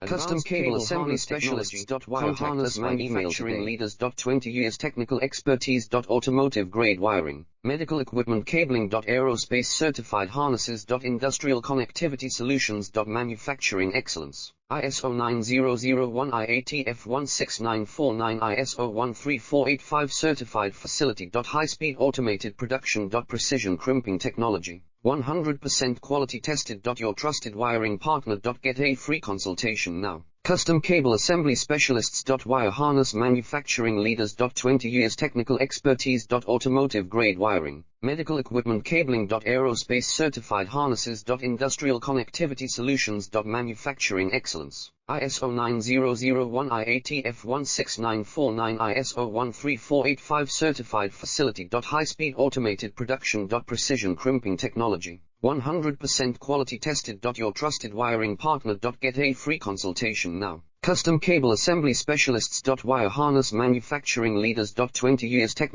Custom cable assembly specialists. Contact us by manufacturing leaders. 20 years technical expertise. Automotive grade wiring, medical equipment cabling. Aerospace certified harnesses. Industrial connectivity solutions. Manufacturing excellence. ISO 9001 IATF 16949 ISO 13485 certified facility. High speed automated production. Precision crimping technology. 100% quality tested. Your trusted wiring partner. Get a free consultation now. Custom cable assembly specialists. Wire harness manufacturing leaders. 20 years technical expertise. Automotive grade wiring, medical equipment cabling. Aerospace certified harnesses. Industrial connectivity solutions. Manufacturing excellence. ISO 9001 IATF 16949 ISO 13485 certified facility. High speed automated production. Precision crimping technology. 100% quality tested. Your trusted wiring partner. Get a free consultation now. Custom cable assembly specialists. Wire harness manufacturing leaders. 20 years technical